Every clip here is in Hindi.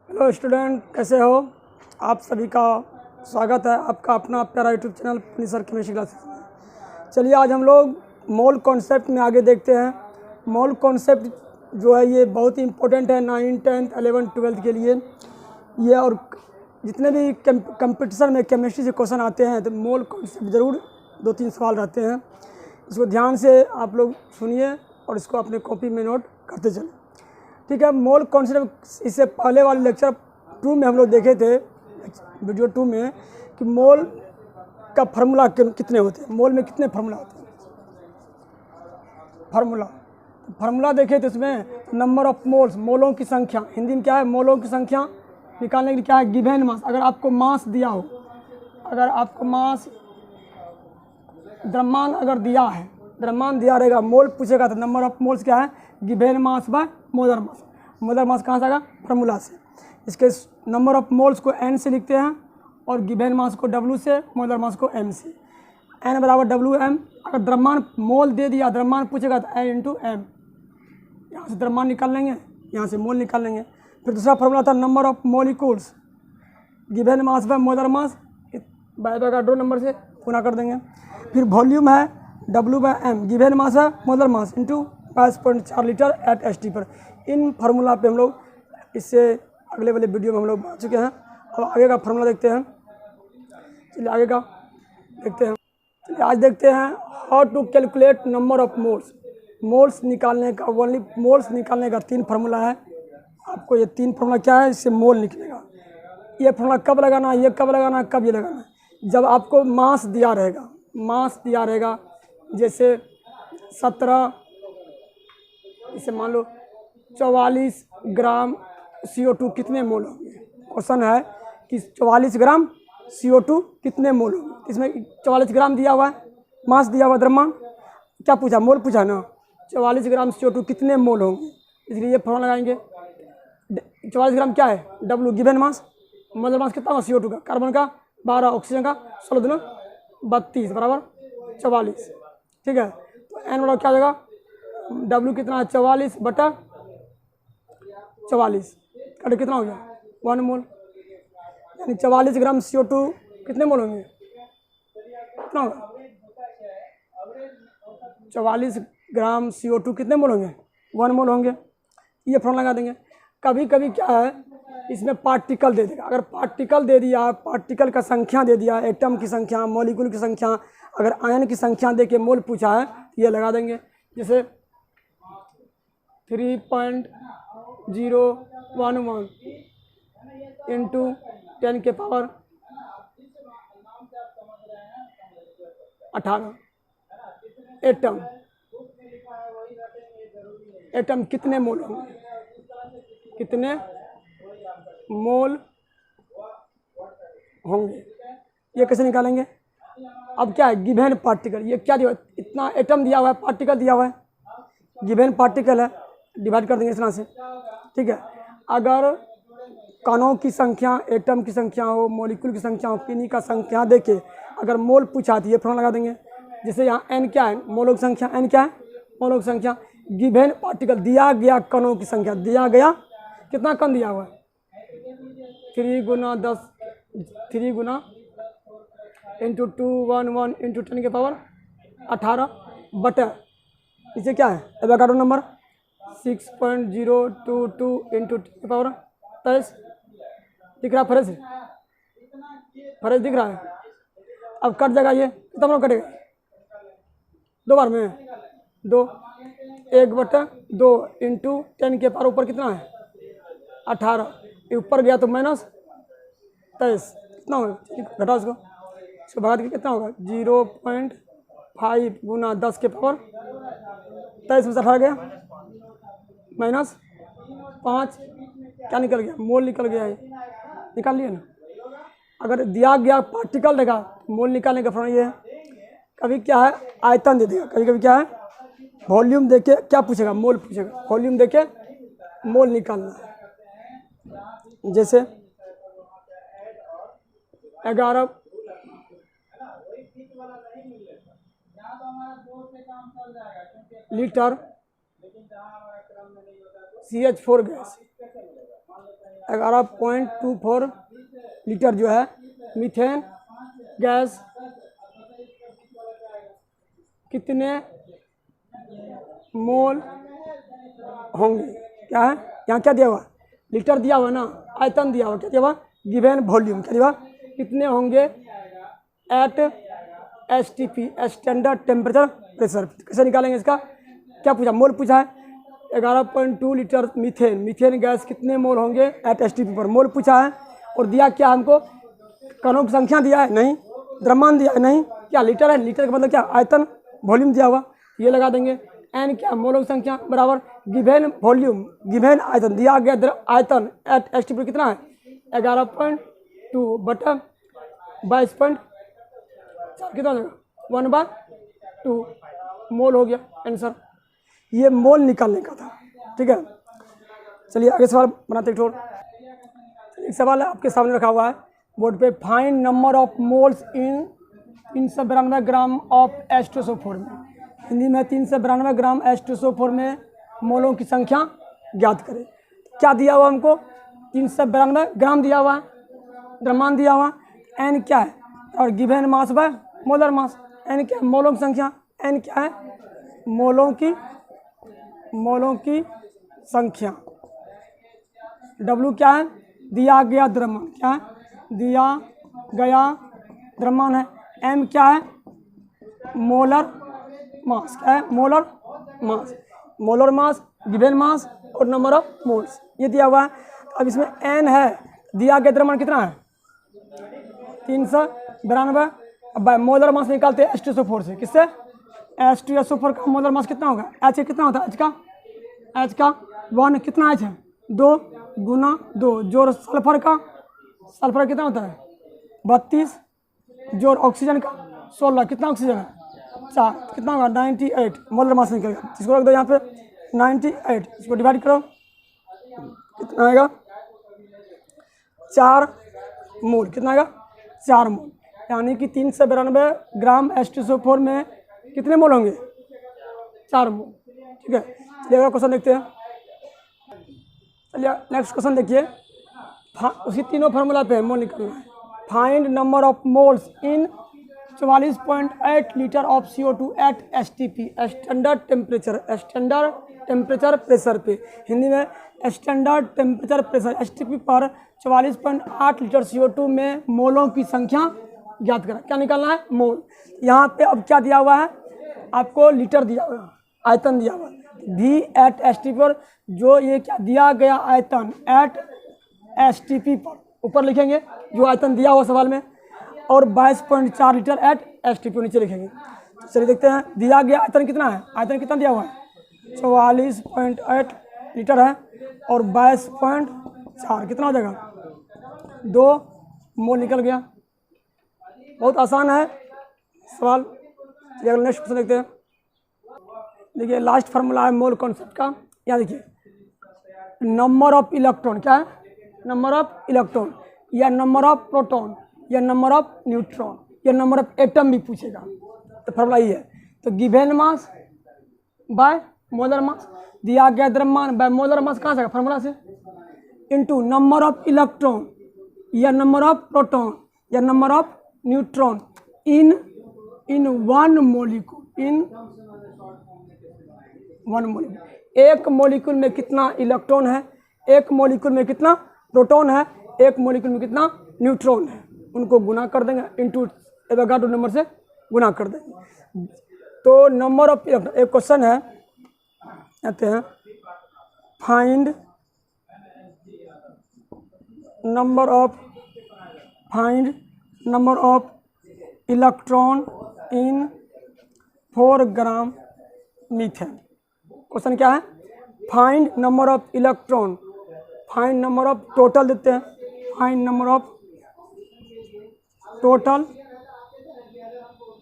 हेलो स्टूडेंट, कैसे हो? आप सभी का स्वागत है आपका अपना प्यारा YouTube channel sir chemistry classes में। चलिए आज हम लोग मोल कॉन्सेप्ट में आगे देखते हैं। मोल कॉन्सेप्ट जो है ये बहुत ही इम्पोर्टेंट है 9th 10th 11th 12th के लिए ये, और जितने भी कंपटीशन में केमिस्ट्री से क्वेश्चन आते हैं तो मोल कॉन्सेप्ट ज़रूर 2-3 सवाल रहते हैं। इसको ध्यान से आप लोग सुनिए और इसको अपने कॉपी में नोट करते चलें, ठीक है। मोल कॉन्सेप्ट इससे पहले वाले लेक्चर 2 में हम लोग देखे थे, वीडियो 2 में, कि मोल का फार्मूला कितने होते हैं, मोल में कितने फार्मूला होते हैं। फार्मूला देखे थे उसमें नंबर ऑफ मोल्स, मोलों की संख्या, हिंदी में क्या है, मोलों की संख्या निकालने के लिए क्या है, गिवन मास। अगर आपको मास दिया हो, अगर आपको मास द्रव्यमान अगर दिया है, द्रव्यमान दिया रहेगा, मोल पूछेगा तो नंबर ऑफ मोल्स क्या है, given mass by molar mass. Molar mass कहाँ से आएगा, फार्मूला से। इसके नंबर ऑफ मोल्स को n से लिखते हैं और गिवन मास को w से, मोलर मास को m से। n बराबर WM। अगर द्रव्यमान मोल दे दिया, द्रव्यमान पूछेगा तो n × m, यहाँ से द्रव्यमान निकाल लेंगे, यहाँ से मोल निकाल लेंगे। फिर दूसरा फार्मूला था number of molecules, given mass by molar mass, Avogadro number से गुना कर देंगे। फिर वॉल्यूम है W/m, गिवन मास है molar mass into 22.4 litre at ST पर। इन फार्मूला पे हम लोग इससे अगले वाले वीडियो में हम लोग बना चुके हैं। अब आगे का फार्मूला देखते हैं। चलिए आगे का देखते हैं। चलिए आज देखते हैं how to calculate number of moles. Moles निकालने का, ओनली मोल्स निकालने का 3 फार्मूला है। आपको ये 3 फार्मूला क्या है, इससे मोल निकलेगा। ये फार्मूला कब लगाना है, ये कब लगाना है, कब ये लगाना है, जब आपको मास दिया रहेगा। मास दिया रहेगा जैसे 17, इसे मान लो 44 ग्राम CO2 कितने मोल होंगे। क्वेश्चन है कि 44 ग्राम CO2 कितने मोल होंगे। इसमें 44 ग्राम दिया हुआ है, मास दिया हुआ, द्रव्यमान क्या पूछा, मोल पूछा ना। 44 ग्राम CO2 कितने मोल होंगे, इसलिए ये फॉर्मूला लगाएंगे। 44 ग्राम क्या है, W, given mass, molar mass कितना होगा CO2 का, कार्बन का 12, ऑक्सीजन का 16 दूना 32 बराबर 44, ठीक है। तो n बराबर क्या हो जाएगा, W कितना है 44 बटा 44, कट कितना हो गया 1 मोल, यानी 44 ग्राम CO2 कितने मोल होंगे, कितना होगा 44 ग्राम CO2 कितने मोल होंगे, 1 मोल होंगे। ये फॉर्मूला लगा देंगे। कभी कभी क्या है, इसमें पार्टिकल दे देगा। अगर पार्टिकल दे दिया, पार्टिकल का संख्या दे दिया, एटम की संख्या, मॉलिक्यूल की संख्या, अगर आयन की संख्या दे के मोल पूछा है तो ये लगा देंगे। जैसे 3.011 इंटू 10 के पावर 18 एटम। एटम कितने मोल होंगे, कितने मोल होंगे, ये कैसे निकालेंगे। अब क्या है, गिवन पार्टिकल, ये क्या दिया, इतना एटम दिया हुआ है, पार्टिकल दिया हुआ है, गिवन पार्टिकल है, डिवाइड कर देंगे इस तरह से, ठीक है। अगर कणों की संख्या, एटम की संख्या हो, मॉलिक्यूल की संख्या हो, किन्हीं का संख्या देके अगर मोल पूछा तो ये फॉर्मूला लगा देंगे। जैसे यहाँ n क्या है, मोलों की संख्या, n क्या है, मोलों की संख्या, गिवन पार्टिकल दिया गया, कणों की संख्या दिया गया, कितना कण दिया हुआ है 3 × 10 3 × इंटू 211 इंटू 10 के पावर 18 बटा, नीचे क्या है एवोगाड्रो नंबर 6.022 इंटू 10 के पावर 23, दिख रहा है फर्ज, फर्ज दिख रहा है। अब कट जाएगा, ये कितना कटेगा, 2 बार में 2, 1/2 इंटू 10 के पावर ऊपर कितना है 18, ये ऊपर गया तो -23, कितना होगा, घटा उसको भगा के कितना होगा 0.5 × 10 के पावर 23 में से 18 गया -5, क्या निकल गया, मोल निकल गया है, निकाल लिया ना। अगर दिया गया पार्टिकल देगा, मोल निकालने का फॉर्मूला ये है। कभी क्या है, आयतन दे देगा, कभी कभी क्या है, वॉल्यूम देके क्या पूछेगा, मोल पूछेगा, वॉल्यूम देके मोल निकालना है। जैसे 11 लीटर CH4 गैस 11.24 लीटर जो है मीथेन गैस कितने मोल होंगे। क्या है यहाँ क्या दिया हुआ, लीटर दिया हुआ ना, आयतन दिया हुआ, क्या दिया हुआ, गिवन वॉल्यूम, क्या दिया हुआ, कितने होंगे at STP standard temperature pressure. कैसे निकालेंगे इसका, क्या पूछा, मोल पूछा है। 11.2 लीटर मीथेन गैस कितने मोल होंगे एट STP पर, मोल पूछा है। और दिया क्या हमको, कणों की संख्या दिया है नहीं, द्रव्यमान दिया है नहीं, क्या लीटर है, लीटर का मतलब क्या आयतन, वॉल्यूम दिया हुआ, ये लगा देंगे। एन क्या, मोलों की संख्या बराबर गिवेन वॉल्यूम, गिवेन आयतन, दिया गया आयतन एट STP कितना है 11.2 बटा 22.4 कितना हो जाएगा 1/2 मोल हो गया आंसर। ये मोल निकालने का था, ठीक है। चलिए आगे सवाल बनाते हैं। एक सवाल है आपके सामने रखा हुआ है बोर्ड पे, find number of moles in 392 gram of H2SO4 में। हिंदी में 392 ग्राम H2SO4 में मोलों की संख्या ज्ञात करें। क्या दिया हुआ हमको, 392 ग्राम दिया हुआ है, द्रव्यमान दिया हुआ, एन क्या है और given mass by molar mass. N क्या है, मोलों की संख्या, एन क्या है, मोलों की संख्या, डब्ल्यू क्या है, दिया गया द्रव्यमान, क्या है, दिया गया द्रव्यमान है। एम क्या है, मोलर मास, क्या है, मोलर मास, गिवन मास और नंबर ऑफ मोल्स, ये दिया हुआ है। अब इसमें एन है, दिया गया द्रव्यमान कितना है 392, अब मोलर मास निकालते हैं H2SO4 से, किससे, H2SO4 का मोलर मास कितना होगा, H कितना होता है, H का 1 कितना H है 2 गुना 2, जोड़ सल्फर कितना होता है 32, जोड़ ऑक्सीजन का 16, कितना ऑक्सीजन है 4, कितना होगा 98 मोलर मास निकलेगा। इसको रख दो यहाँ पे 98, इसको डिवाइड करो कितना आएगा 4 मोल, कितना आएगा 4 मोल, यानी कि 392 ग्राम H2SO4 में कितने मोल होंगे 4 मोल, ठीक है। चलिए अगला क्वेश्चन देखते हैं। चलिए नेक्स्ट क्वेश्चन देखिए, उसी तीनों फार्मूला पे मोल निकालना है। Find number of moles in 44.8 litre of CO2 at STP standard temperature pressure पे। हिंदी में स्टैंडर्ड टेम्परेचर प्रेशर STP पर 44.8 लीटर CO2 में मोलों की संख्या ज्ञात करें। क्या निकालना है, मोल। यहाँ पे अब क्या दिया हुआ है आपको, लीटर दिया हुआ है, आयतन दिया हुआ है, V एट STP पर, जो ये क्या दिया गया आयतन एट STP पर ऊपर लिखेंगे जो आयतन दिया हुआ सवाल में, और 22.4 लीटर एट STP नीचे लिखेंगे। चलिए देखते हैं दिया गया आयतन कितना है, आयतन कितना दिया हुआ है 44.8 लीटर है और 22.4 कितना हो जाएगा 2 मोल निकल गया। बहुत आसान है सवाल। चलिए अगला नेक्स्ट क्वेश्चन देखते हैं। देखिए लास्ट फार्मूला है मोल कॉन्सेप्ट का, यहाँ देखिए नंबर ऑफ इलेक्ट्रॉन, क्या है नंबर ऑफ इलेक्ट्रॉन, या नंबर ऑफ प्रोटॉन, या नंबर ऑफ न्यूट्रॉन, या नंबर ऑफ एटम भी पूछेगा, तो फार्मूला ये है। तो गिवन मास बाय मोलर मास, दिया गया द्रव्यमान बाय मोलर मास, कहाँ से आएगा फार्मूला से, इनटू नंबर ऑफ इलेक्ट्रॉन या नंबर ऑफ प्रोटॉन या number of neutron in one molecule, एक मोलिक्यूल में कितना इलेक्ट्रॉन है, एक मोलिक्यूल में कितना प्रोटॉन है, एक मोलिक्यूल में कितना न्यूट्रॉन है, उनको गुना कर देंगे इनटू एवोगाड्रो नंबर से गुना कर देंगे। तो नंबर ऑफ इलेक्ट्रॉन, एक क्वेश्चन है कहते हैं find number of electron in 4 gram methane. Question क्या है, find number of electron, find number of total देते हैं, find number of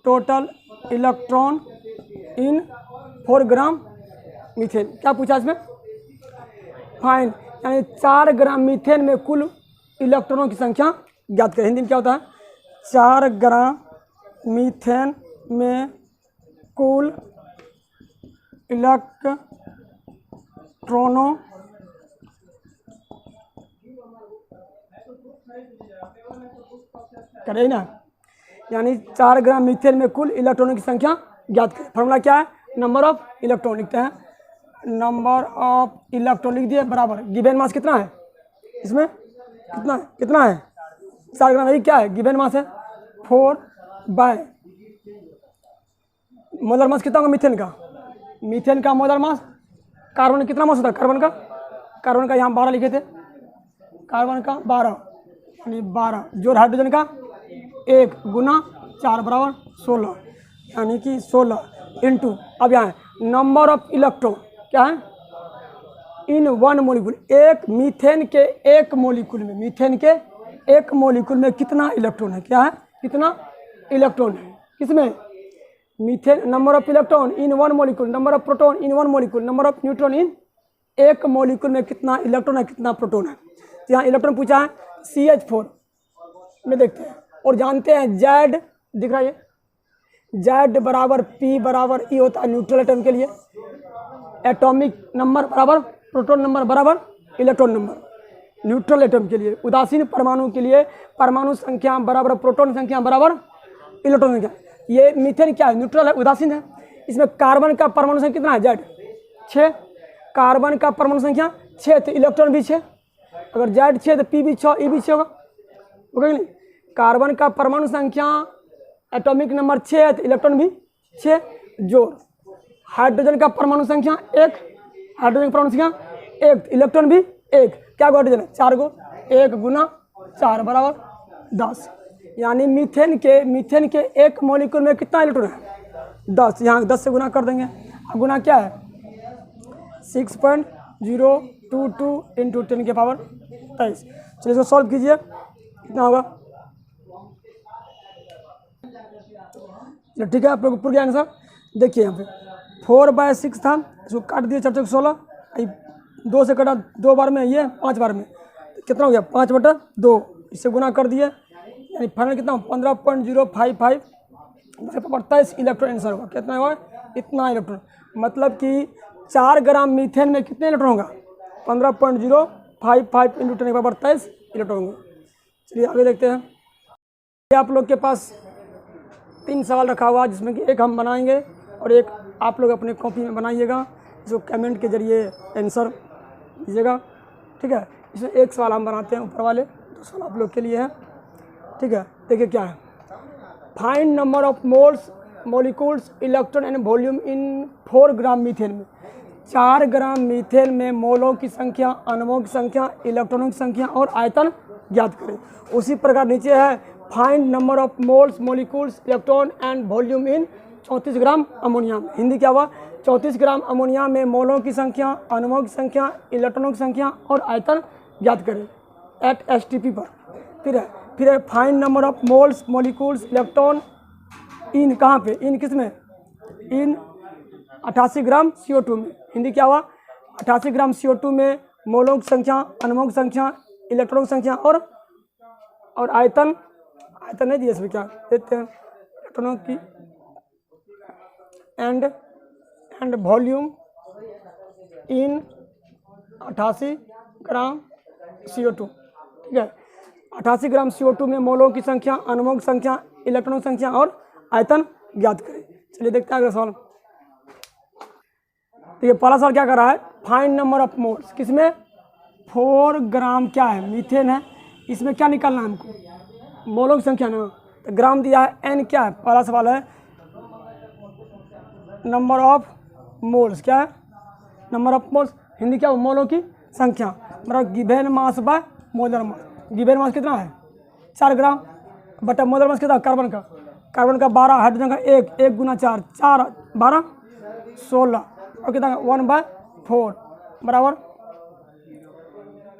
total electron in 4 gram methane. क्या पूछा इसमें, फाइंड यानी 4 ग्राम मीथेन में कुल इलेक्ट्रॉनों की संख्या ज्ञात करें। हिंदी में क्या होता है, 4 ग्राम मीथेन में कुल इलेक्ट्रॉनों करें ना, यानी 4 ग्राम मीथेन में कुल इलेक्ट्रॉनों की संख्या ज्ञात करें। फॉर्मूला क्या है, नंबर ऑफ इलेक्ट्रॉन लिखते हैं, नंबर ऑफ इलेक्ट्रॉन लिख दिए बराबर गिवन मास कितना है, इसमें कितना है 4 ग्राम, यही क्या है गिवन मास है 4 बाय मोलर मास कितना होगा मीथेन का मोलर मास। कार्बन कितना मास होता है कार्बन का यहाँ 12 लिखे थे, कार्बन का 12 यानी 12 जोड़ हाइड्रोजन का 1 गुना 4 बराबर 16 यानी कि 16 इंटू, अब यहाँ नंबर ऑफ इलेक्ट्रॉन क्या है इन 1 मोलिक्यूल, एक मीथेन के एक मोलिक्यूल में कितना इलेक्ट्रॉन है, क्या है कितना इलेक्ट्रॉन है किसमें methane, number of electron in 1 molecule, number of proton in 1 molecule, number of neutron in एक मोलिक्यूल में कितना इलेक्ट्रॉन है कितना प्रोटॉन है। तो यहाँ इलेक्ट्रॉन पूछा है CH4 में, देखते हैं और जानते हैं Z दिख रहा है, Z बराबर P बराबर E होता है न्यूट्रल एटम के लिए, एटॉमिक नंबर बराबर प्रोटॉन नंबर बराबर इलेक्ट्रॉन नंबर, न्यूट्रल एटम के लिए, उदासीन परमाणु के लिए परमाणु संख्या बराबर प्रोटॉन संख्या बराबर इलेक्ट्रॉन संख्या। ये मीथेन क्या है न्यूट्रल है उदासीन है, इसमें कार्बन का परमाणु संख्या कितना है Z 6, कार्बन का परमाणु संख्या 6 तो इलेक्ट्रॉन भी 6, अगर Z 6 तो P भी 6 E भी 6 होगा कि नहीं। कार्बन का परमाणु संख्या एटॉमिक नंबर 6 है तो इलेक्ट्रॉन भी 6 जोड़, हाइड्रोजन का परमाणु संख्या 1, हाइड्रोजन का परमाणु संख्या 1 इलेक्ट्रॉन भी 1, क्या गो हाइड्रोजन है 4 गो, 1 गुना 4 बराबर 10, यानी मीथेन के एक मॉलिक्यूल में कितना इलेक्ट्रॉन है 10, यहाँ 10 से गुना कर देंगे, अब गुना क्या है 6.022 इंटू 10 के पावर 23। चलिए इसको सॉल्व कीजिए, कितना होगा, ठीक है आप लोग पूरा आंसर देखिए यहाँ पे 4/6 था, इसको काट दिए 4 चौक 16, 2 से कटा 2 बार में, ये 5 बार में, कितना हो गया 5/2, इससे गुना कर दिए यानी फाइनल कितना 15.055 23 इलेक्ट्रॉन आंसर होगा। कितना होगा इतना इलेक्ट्रॉन, मतलब कि 4 ग्राम मीथेन में कितने इलेक्ट्रॉन होगा 15.055 इंटू 10 के पावर 23 इलेक्ट्रॉन होंगे। चलिए आगे देखते हैं, ये आप लोग के पास 3 सवाल रखा हुआ जिसमें कि एक हम बनाएंगे और एक आप लोग अपने कॉपी में बनाइएगा, जो कमेंट के जरिए आंसर दीजिएगा, ठीक है। इसमें एक सवाल हम बनाते हैं ऊपर वाले, 2 सवाल आप लोग के लिए है, ठीक है। देखिए क्या है, find number of moles molecules electron and volume in 4 gram methane में, 4 ग्राम मीथेन में मोलों की संख्या, अणुओं की संख्या, इलेक्ट्रॉनों की संख्या और आयतन ज्ञात करें। उसी प्रकार नीचे है find number of moles molecules electron and volume in 34 gram ammonia में, हिंदी क्या हुआ 34 ग्राम अमोनिया में मोलों की संख्या, अणुओं की संख्या, इलेक्ट्रॉनों की संख्या और आयतन ज्ञात करें एट STP पर। फिर है find number of moles molecules electron in, कहाँ पे इन किस में, इन 88 ग्राम CO2 में, हिंदी क्या हुआ 88 ग्राम CO2 में मोलों की संख्या, अणुओं की संख्या, इलेक्ट्रॉनों की संख्या और आयतन नहीं दिए, इसमें क्या देते हैं इलेक्ट्रॉनों की and volume in 88 gram CO2, ठीक है। 88 ग्राम CO2 में मोलों की संख्या, अणुओं की संख्या, इलेक्ट्रॉनों की संख्या और आयतन ज्ञात करें। चलिए देखते हैं अगला सवाल। तो ये पहला सवाल क्या कर रहा है, फाइंड नंबर ऑफ मोल्स, किसमें 4 ग्राम क्या है मीथेन है, इसमें क्या निकालना है हमको मोलों की संख्या ना, तो ग्राम दिया है, N क्या है, पहला सवाल है नंबर ऑफ मोल्स, क्या है नंबर ऑफ मोल्स, हिंदी क्या मोलों की संख्या, मतलब given mass by molar mass, given mass कितना है 4 ग्राम बटा मोलर मास कितना कार्बन का 12, हाइड्रोजन का 1 गुना 4 12 16 और कितना 1/4 बराबर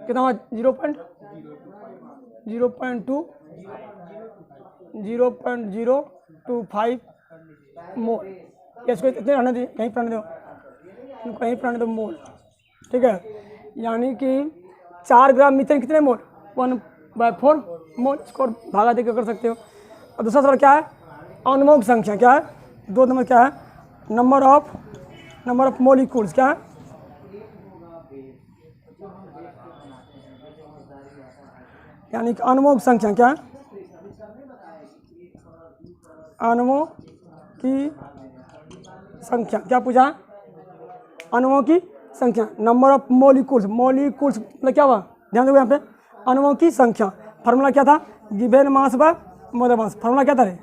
कितना हुआ 0.025 मोल, इसको इतने रहने दो, कहीं रहने दो मोल, ठीक है। यानी कि 4 ग्राम मीथेन कितने मोल 1/4 मोल, इसको भागा देकर कर सकते हो। और दूसरा सवाल क्या है अणुओं की संख्या, क्या है 2 नंबर क्या है नंबर ऑफ मॉलिक्यूल्स, क्या है यानी कि अणुओं की संख्या क्या है, अणुओं की संख्या, क्या पूछा है, अणुओं की संख्या, नंबर ऑफ मॉलिक्यूल्स, मॉलिक्यूल्स मतलब क्या हुआ, ध्यान दो यहाँ पे, अणुओं की संख्या, फार्मूला क्या था, given mass by molar mass, formula क्या था रे,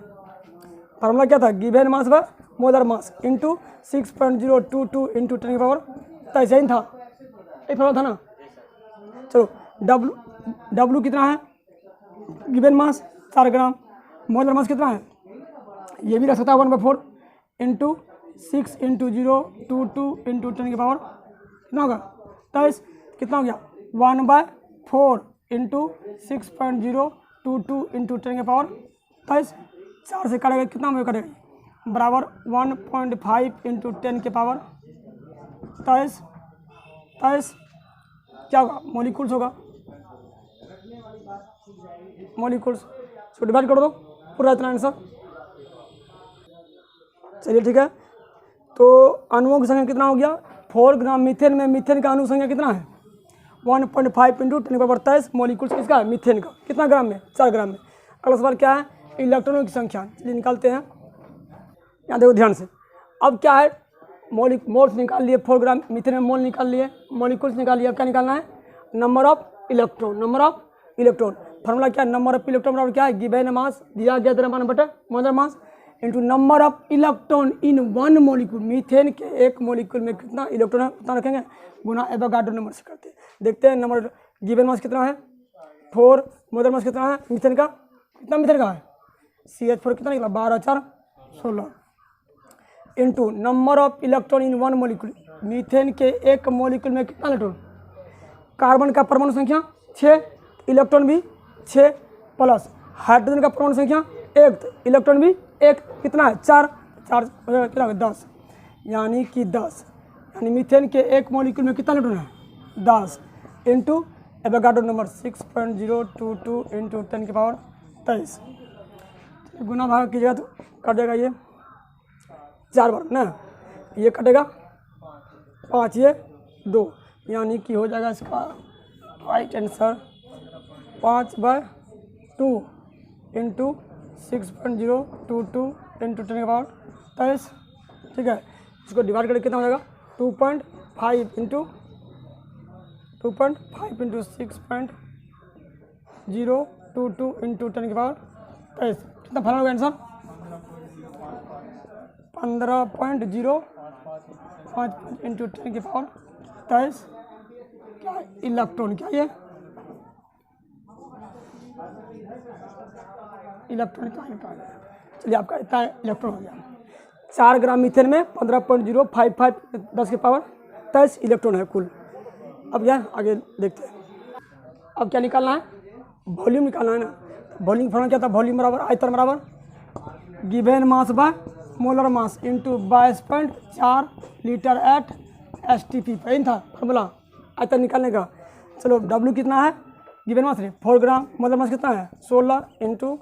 फार्मूला क्या था, given mass by molar mass into 6.022 into 10 की पावर, तो ऐसे ही था, एक फार्मूला था ना। चलो डब्लू कितना है, गिवन मास 4 ग्राम, मोलर मास कितना है, ये भी रख सकता है 1/4 इंटू 6 इंटू 022 इंटू 10 की पावर कितना होगा 23, कितना हो गया 1/4 इंटू 6.022 इंटू 10 की पावर 23, 4 से कटेगा कितना में कटेगा बराबर 1.5 इंटू 10 के पावर 23, क्या होगा, मॉलिक्यूल्स होगा, मॉलिक्यूल्स, इसको डिवाइड कर दो, पूरा इतना आंसर। चलिए ठीक है, तो अणुओं की संख्या कितना हो गया 4 ग्राम मीथेन में, मीथेन का अणु संख्या कितना है 1.5 इंटू 10 की पावर 23, मॉलिक्यूल्स किसका है, मीथेन का, कितना ग्राम में, 4 ग्राम में। अगला सवाल क्या है, इलेक्ट्रॉनों की संख्या, चलिए निकालते हैं, यहाँ देखो ध्यान से, अब क्या है, मोल्स निकाल लिए, 4 ग्राम मीथेन में मोल निकाल लिए, मॉलिक्यूल्स निकाल लिए, अब क्या निकालना है, number of electron, number of electron, formula क्या है, नंबर ऑफ इलेक्ट्रॉन बराबर क्या है, गिवन मास दिया गया द्रव्यमान बटा molar mass into number of electron in one molecule, methane के एक मॉलिक्यूल में कितना इलेक्ट्रॉन है उतना रखेंगे गुना एवोगाड्रो नंबर से करते हैं। देखते हैं नंबर, गिवन मास कितना है 4, मोलर मास कितना है मीथेन का, कितना मीथेन का है CH4 कितना निकला 12 4 16 into number of electron in one molecule, methane के एक मॉलिक्यूल में कितना इलेक्ट्रॉन, कार्बन का परमाणु संख्या 6, इलेक्ट्रॉन भी 6 प्लस हाइड्रोजन का परमाणु संख्या 1, इलेक्ट्रॉन भी 1, कितना है 4 कितना है 10, यानी कि 10, यानी मीथेन के एक मॉलिक्यूल में कितना इलेक्ट्रॉन है 10 इंटू एवोगाड्रो नंबर 6.022 इंटू 10 की पावर 23, गुना भाग कीजिएगा तो कट जाएगा ये 4 बार ना, ये कटेगा 5 ये 2, यानी कि हो जाएगा इसका राइट आंसर 5/2 इंटू 6.022 इंटू 10 की पावर 23, ठीक है, इसको डिवाइड करके कितना हो जाएगा 2.5 इंटू 6.022 इंटू 10 की पावर 23, कितना फाइनल होगा आंसर 15.055 इंटू 10 की पावर 23, क्या इलेक्ट्रॉन, क्या ये इलेक्ट्रॉन का, चलिए आपका इतना इलेक्ट्रॉन हो गया, 4 ग्राम मीथेन में 15.055 10 की पावर 23 इलेक्ट्रॉन है कुल। अब यह आगे देखते हैं, अब क्या निकालना है, वॉल्यूम निकालना है ना, वॉल्यूम फॉर्मूला क्या था, वॉल्यूम बराबर आयतन बराबर given mass by molar mass into 22.4 litre at STP, यही था फॉर्मूला आयतन निकालने का। चलो W कितना है, गिवन मास 4 ग्राम, मोलर मास कितना है 16 इंटू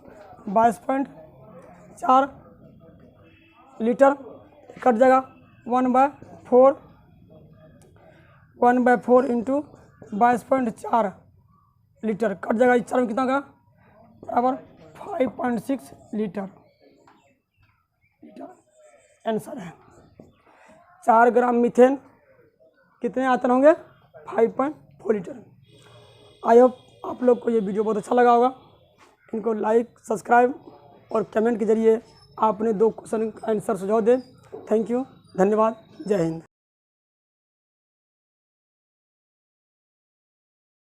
22.4 लीटर, कट जाएगा 1/4 इंटू 22.4 लीटर, कट जाएगा 4 में कितना का बराबर 5.6 लीटर आंसर है। 4 ग्राम मीथेन कितने आयतन होंगे 5.4 लीटर। आई होप आप लोग को ये वीडियो बहुत अच्छा लगा होगा, इनको लाइक सब्सक्राइब और कमेंट के जरिए आपने 2 क्वेश्चन का आंसर सुझाव दें। थैंक यू, धन्यवाद, जय हिंद।